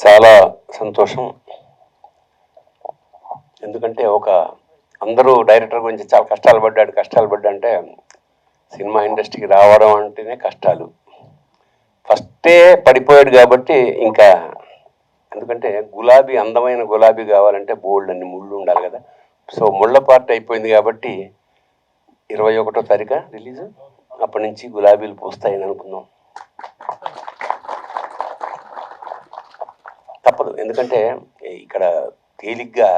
చాలా సంతోషం. ఎందుకంటే అందరూ డైరెక్టర్ గురించి చాలా కష్టాలు పడ్డా అంటే సినిమా ఇండస్ట్రీకి రావడం అంటేనే కష్టాలు. ఫస్టే పడిపోయాడు కాబట్టి ఇంకా ఎందుకంటే అందమైన గులాబీ కావాలంటే బోల్డ్ అన్ని ముళ్ళు ఉండాలి కదా. సో ముళ్ళ పార్ట్ అయిపోయింది కాబట్టి 21వ తారీఖు రిలీజ్. అప్పటి నుంచి గులాబీలు పూస్తాయని అనుకుందాం. తప్పదు, ఎందుకంటే ఇక్కడ తేలిగ్గా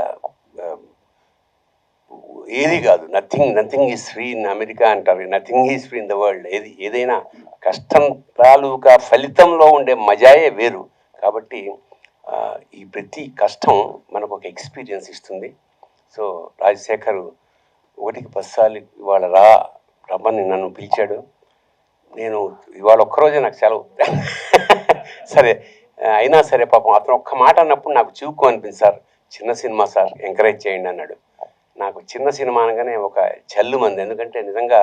ఏది కాదు. Nothing is free in America అంటారు, nothing is free in the world. ఏదైనా కష్టం తాలూకా ఫలితంలో ఉండే మజాయే వేరు. కాబట్టి ఈ ప్రతి కష్టం మనకు ఒక ఎక్స్పీరియన్స్ ఇస్తుంది. సో రాజశేఖర్ 1కి 10 సార్లు ఇవాళ రమ్మని నన్ను పిలిచాడు. నేను ఇవాళ ఒక్కరోజే నాకు సెలవు. సరే అయినా సరే పాపం అతను ఒక్క మాట అన్నప్పుడు నాకు చివుకు అనిపింది. సార్ చిన్న సినిమా సార్, ఎంకరేజ్ చేయండి అన్నాడు. నాకు చిన్న సినిమా అనగానే ఒక చల్లు మంది. ఎందుకంటే నిజంగా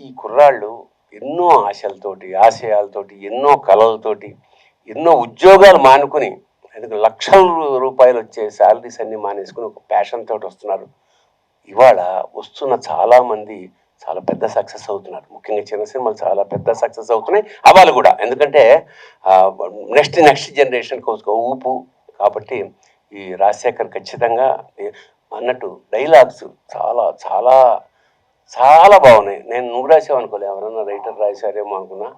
ఈ కుర్రాళ్ళు ఎన్నో ఆశలతోటి, ఆశయాలతోటి, ఎన్నో కళలతోటి, ఎన్నో ఉద్యోగాలు మానుకుని, ఎందుకంటే లక్షల రూపాయలు వచ్చే శాలరీస్ అన్నీ మానేసుకుని ఒక ప్యాషన్ తోటి వస్తున్నారు. ఇవాళ వస్తున్న చాలామంది చాలా పెద్ద సక్సెస్ అవుతున్నారు. ముఖ్యంగా చిన్న సినిమాలు చాలా పెద్ద సక్సెస్ అవుతున్నాయి, అవ్వాలి కూడా. ఎందుకంటే నెక్స్ట్ జనరేషన్కి ఒక ఊపు. కాబట్టి ఈ రాజశేఖర్ ఖచ్చితంగా అన్నట్టు డైలాగ్స్ చాలా చాలా చాలా బాగున్నాయి. నేను నువ్వు రాసావు అనుకోలే, ఎవరన్నా రైటర్ రాశారేమో అనుకున్నా.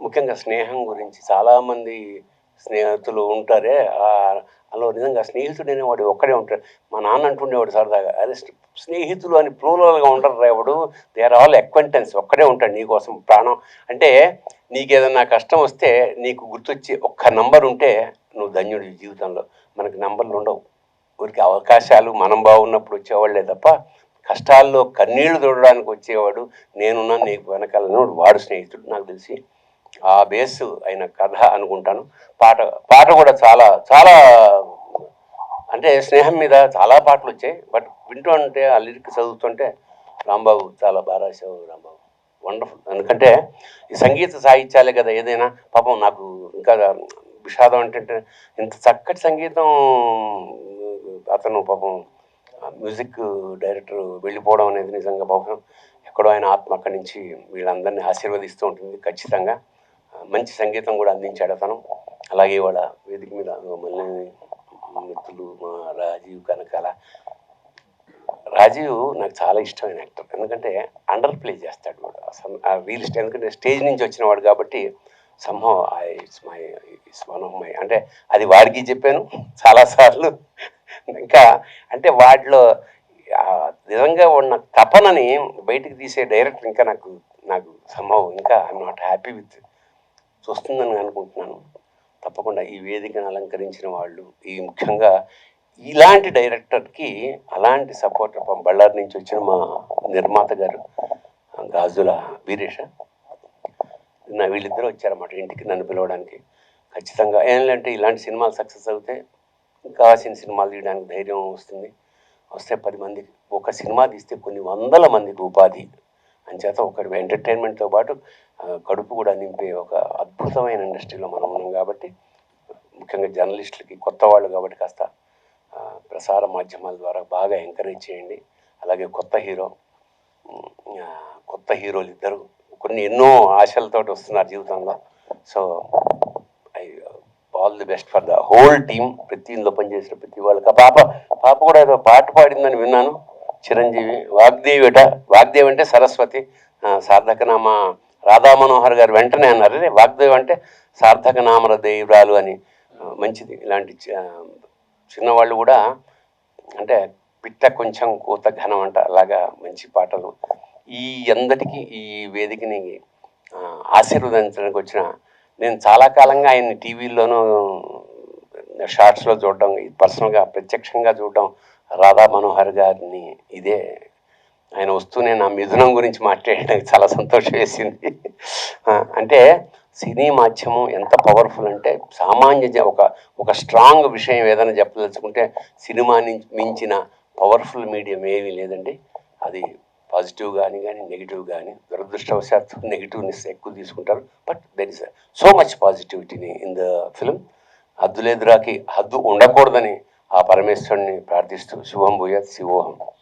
ముఖ్యంగా స్నేహం గురించి చాలామంది స్నేహితులు ఉంటారే, అలా నిజంగా స్నేహితుడు అనేవాడు ఒక్కడే ఉంటాడు. మా నాన్న అంటుండేవాడు సరదాగా, అదే స్నేహితులు అని ప్లూరల్గా ఉండరు Revadu, they are all acquaintance. ఒక్కడే ఉంటాడు నీకోసం ప్రాణం. అంటే నీకేదన్నా కష్టం వస్తే నీకు గుర్తొచ్చి ఒక్క నంబర్ ఉంటే నువ్వు ధన్యుడి జీవితంలో. మనకి నంబర్లు ఉండవు, ఊరికి అవకాశాలు మనం బాగున్నప్పుడు వచ్చేవాళ్ళే తప్ప కష్టాల్లో కన్నీళ్లు తోడడానికి వచ్చేవాడు నేనున్నా నీకు వెనకాలను వాడు స్నేహితుడు. నాకు తెలిసి ఆ బేస్ అయిన కథ అనుకుంటాను. పాట కూడా చాలా చాలా అంటే స్నేహం మీద చాలా పాటలు వచ్చాయి. బట్ వింటూ ఉంటే ఆ లిరిక్ చదువుతుంటే రాంబాబు చాలా బాగా రాశావు రాంబాబు, వండర్ఫుల్. ఎందుకంటే ఈ సంగీత సాహిత్యాలే కదా ఏదైనా. పాపం నాకు ఇంకా విషాదం అంటే ఇంత చక్కటి సంగీతం అతను పాపం మ్యూజిక్ డైరెక్టర్ వెళ్ళిపోవడం అనేది నిజంగా పాపం ఎక్కడో ఆయన ఆత్మ అక్కడి నుంచి వీళ్ళందరినీ ఆశీర్వదిస్తూ ఉంటుంది. ఖచ్చితంగా మంచి సంగీతం కూడా అందించాడు అతను. అలాగే వాళ్ళ వేదిక మీద మళ్ళీ మిత్రులు మా రాజీవ్ కనకాల. రాజీవ్ నాకు చాలా ఇష్టమైన యాక్టర్, ఎందుకంటే అండర్ ప్లే చేస్తాడు వాడు అసలు రియలిస్ట్. ఎందుకంటే స్టేజ్ నుంచి వచ్చిన వాడు కాబట్టి Saaho it's one of my, అంటే అది వాడికి చెప్పాను చాలాసార్లు. ఇంకా అంటే వాటిలో నిజంగా ఉన్న తపనని బయటికి తీసే డైరెక్టర్ ఇంకా నాకు సంభవం ఇంకా ఐఎమ్ నాట్ హ్యాపీ విత్ చూస్తుందని అనుకుంటున్నాను. తప్పకుండా ఈ వేదికను అలంకరించిన వాళ్ళు, ఈ ముఖ్యంగా ఇలాంటి డైరెక్టర్కి అలాంటి సపోర్ట్ బళ్ళారి నుంచి వచ్చిన మా నిర్మాత గారు గాజుల వీరేష, వీళ్ళిద్దరూ వచ్చారన్నమాట ఇంటికి నన్ను పిలవడానికి. ఖచ్చితంగా ఏంటంటే ఇలాంటి సినిమాలు సక్సెస్ అవుతే కావాల్సిన సినిమాలు తీయడానికి ధైర్యం వస్తే 10 మందికి ఒక సినిమా తీస్తే కొన్ని వందల మందికి ఉపాధి అంచేత ఒకటి ఎంటర్టైన్మెంట్తో పాటు కడుపు కూడా నింపే ఒక అద్భుతమైన ఇండస్ట్రీలో మనం ఉన్నాం. కాబట్టి ముఖ్యంగా జర్నలిస్టులకి కొత్త వాళ్ళు కాబట్టి కాస్త ప్రసార మాధ్యమాల ద్వారా బాగా ఎంకరేజ్ చేయండి. అలాగే కొత్త హీరోలు ఇద్దరు ఎన్నో ఆశలతో వస్తున్నారు జీవితంలో. So all the best for the whole team. ప్రతి ఇందులో పనిచేసిన ప్రతి వాళ్ళకి. పాప కూడా ఏదో పాట పాడిందని విన్నాను, చిరంజీవి. వాగ్దేవి అంటే సరస్వతి, సార్థకనామ రాధా మనోహర్ గారు వెంటనే అన్నారు, అరే వాగ్దేవి అంటే సార్థకనామర దేవురాలు అని. మంచిది, ఇలాంటి చిన్నవాళ్ళు కూడా అంటే పిట్ట కొంచెం కూత ఘనం అంట, అలాగా మంచి పాటలు. ఈ అందరికీ ఈ వేదికని ఆశీర్వదించడానికి వచ్చిన, నేను చాలా కాలంగా ఆయన్ని టీవీల్లోనూ షార్ట్స్లో చూడడం, పర్సనల్గా ప్రత్యక్షంగా చూడడం, రాధా మనోహర్ గారిని ఇదే ఆయన వస్తూనే నా మిథునం గురించి మాట్లాడడానికి చాలా సంతోషం వేసింది. అంటే సినీ మాధ్యమం ఎంత పవర్ఫుల్ అంటే సామాన్య ఒక స్ట్రాంగ్ విషయం ఏదైనా చెప్పదలుచుకుంటే సినిమాని మించిన పవర్ఫుల్ మీడియం ఏమీ లేదండి. అది పాజిటివ్ కానీ నెగిటివ్ కానీ. దురదృష్టవశాత్తు నెగిటివ్నెస్ ఎక్కువ తీసుకుంటారు, but there is so much పాజిటివిటీని ఇన్ ద ఫిలిం. హద్దులేదురాకి హద్దు ఉండకూడదని ఆ పరమేశ్వరుని ప్రార్థిస్తూ శుభం భూయాత్ శివోహం.